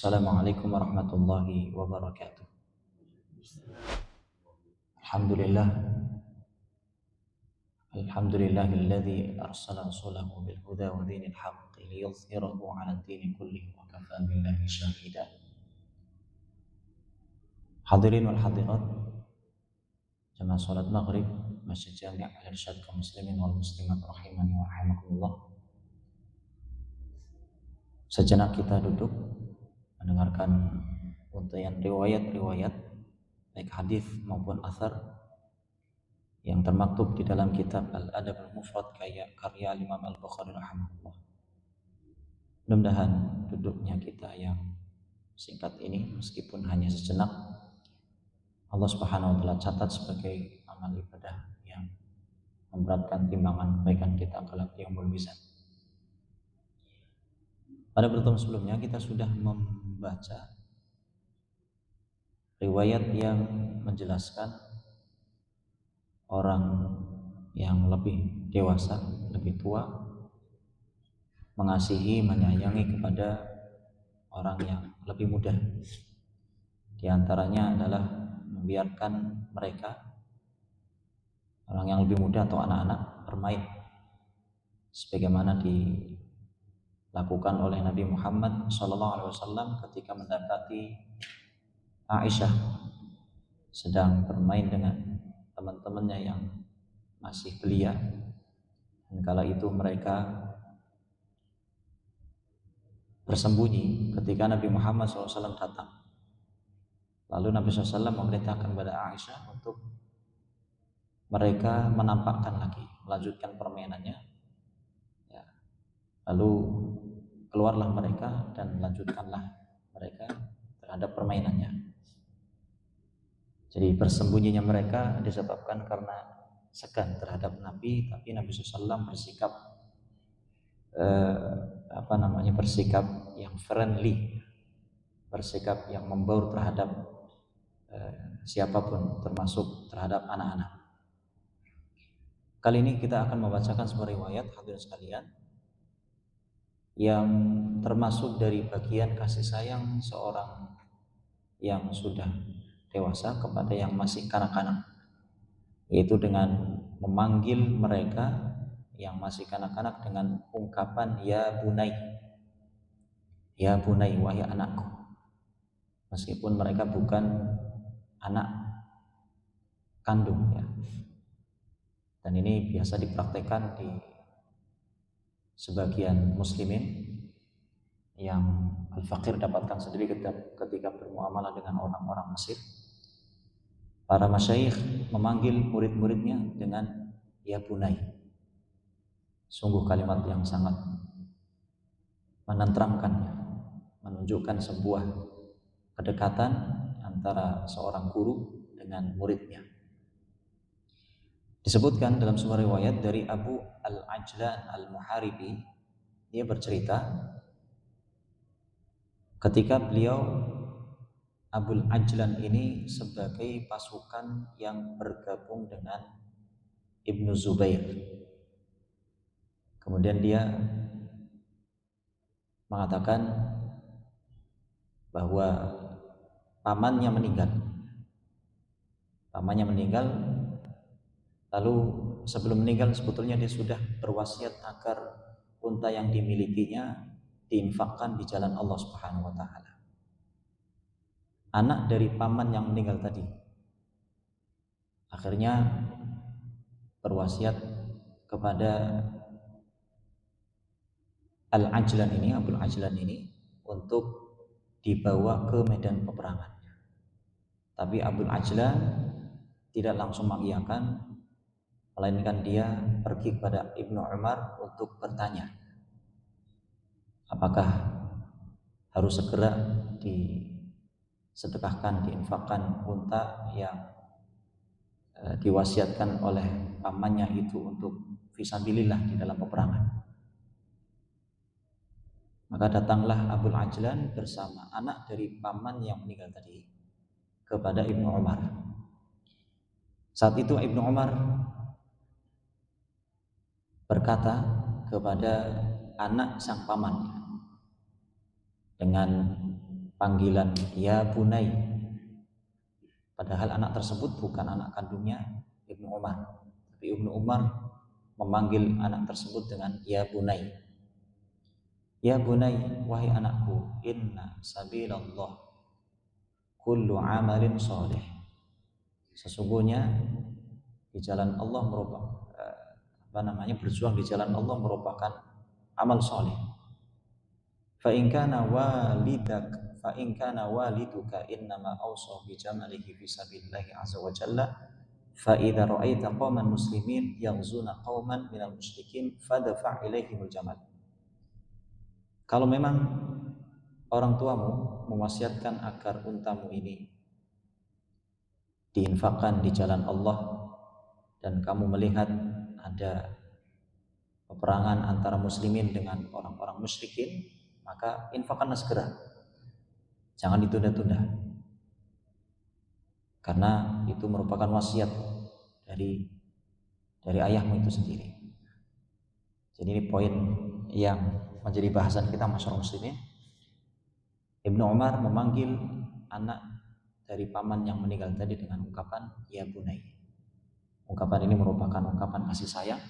Assalamualaikum warahmatullahi wabarakatuh. Alhamdulillah, alhamdulillahilladzi arsala rasulahu bil huda wa dinil haqqi liyudhhirahu 'ala ad-dini kullihi wa kafaa billahi shahida. Hadirin wal hadirat, jamaah salat maghrib Masjid Jami' Al-Irsyad kaum muslimin wal muslimat rahimani wa rahimakumullah. Sejenak kita duduk mendengarkan untayan riwayat-riwayat baik hadis maupun athar yang termaktub di dalam kitab Al-Adab Al-Mufrad karya Imam Al-Bukhari rahimahullah. Mudah-mudahan duduknya kita yang singkat ini meskipun hanya sejenak, Allah Subhanahu wa taala catat sebagai amal ibadah yang memberatkan timbangan kebaikan kita kelak yaumul mizan. Pada pertemuan sebelumnya kita sudah membaca riwayat yang menjelaskan orang yang lebih dewasa, lebih tua mengasihi, menyayangi kepada orang yang lebih muda. Di antaranya adalah membiarkan mereka, orang yang lebih muda atau anak-anak, bermain sebagaimana dilakukan oleh Nabi Muhammad SAW ketika mendapati Aisyah sedang bermain dengan teman-temannya yang masih belia, dan kala itu mereka bersembunyi ketika Nabi Muhammad SAW datang. Lalu Nabi SAW memerintahkan kepada Aisyah untuk mereka menampakkan lagi, melanjutkan permainannya. Ya. Lalu keluarlah mereka dan lanjutkanlah mereka terhadap permainannya. Jadi bersembunyinya mereka disebabkan karena segan terhadap Nabi, tapi Nabi SAW bersikap bersikap yang friendly, bersikap yang membaur terhadap siapapun, termasuk terhadap anak-anak. Kali ini kita akan membacakan sebuah riwayat, hadirin sekalian, yang termasuk dari bagian kasih sayang seorang yang sudah dewasa kepada yang masih kanak-kanak, yaitu dengan memanggil mereka yang masih kanak-kanak dengan ungkapan ya bunai, wahai anakku, meskipun mereka bukan anak kandung, ya. Dan ini biasa dipraktekkan di sebagian muslimin yang al-faqir dapatkan sendiri ketika bermuamalah dengan orang-orang Mesir. Para masyayikh memanggil murid-muridnya dengan ya bunai. Sungguh kalimat yang sangat menenteramkan, menunjukkan sebuah kedekatan antara seorang guru dengan muridnya. Disebutkan dalam sebuah riwayat dari Abu Al-Ajlan Al-Muharibi, dia bercerita ketika beliau, Abul Ajlan ini, sebagai pasukan yang bergabung dengan Ibnu Zubair. Kemudian dia mengatakan bahwa pamannya meninggal, lalu sebelum meninggal sebetulnya dia sudah berwasiat agar unta yang dimilikinya diinfakkan di jalan Allah Subhanahu wa taala. Anak dari paman yang meninggal tadi akhirnya berwasiat kepada Al-Ajlan ini, Abul Ajlan ini, untuk dibawa ke medan peperangan. Tapi Abul Ajlan tidak langsung mengiyakan, melainkan dia pergi kepada Ibnu Umar untuk bertanya apakah harus segera disedekahkan, diinfakkan unta yang diwasiatkan oleh pamannya itu untuk fisabilillah di dalam peperangan. Maka datanglah Abul Ajlan bersama anak dari paman yang meninggal tadi kepada Ibnu Umar. Saat itu Ibnu Umar berkata kepada anak sang paman dengan panggilan ya bunai, padahal anak tersebut bukan anak kandungnya Ibnu Umar, tapi Ibnu Umar memanggil anak tersebut dengan ya bunai. Ya bunai, wahai anakku, inna sabilallah kullu amalin soleh. Sesungguhnya di jalan Allah berjuang di jalan Allah merupakan amal soleh. Fa in kana waliduka innama awsa bi jamalihi fi sabilillahi azza wa jalla fa idza ra'aita qauman muslimin yaghzuna qauman minal musyrikin fadfa' ilaihimul jamal. Kalau memang orang tuamu mewasiatkan agar untamu ini diinfakkan di jalan Allah dan kamu melihat ada peperangan antara muslimin dengan orang-orang musyrikin, maka infakkanlah segera, jangan ditunda-tunda, karena itu merupakan wasiat dari ayahmu itu sendiri. Jadi ini poin yang menjadi bahasan kita masyarakat muslimin. Ibnu Umar memanggil anak dari paman yang meninggal tadi dengan ungkapan ya bunai. Ungkapan ini merupakan ungkapan kasih sayang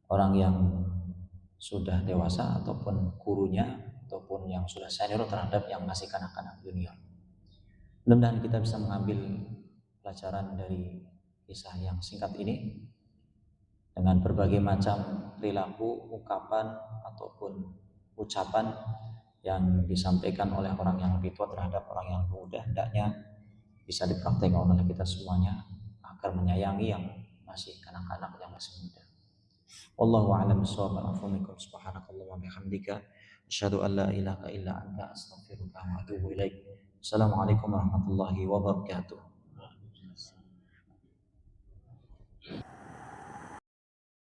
orang yang sudah dewasa ataupun gurunya ataupun yang sudah senior terhadap yang masih kanak-kanak junior. Mudah-mudahan kita bisa mengambil pelajaran dari kisah yang singkat ini dengan berbagai macam perilaku, ungkapan ataupun ucapan yang disampaikan oleh orang yang lebih tua terhadap orang yang muda, hendaknya bisa dipraktekkan oleh kita semuanya agar menyayangi yang masih kanak-kanak, yang masih muda. Wallahu a'lam bishawab. Subhanakallahumma bihamdika asyhadu an la ilaha illa anta astaghfiruka wa atubu ilaik. Assalamualaikum warahmatullahi wabarakatuh.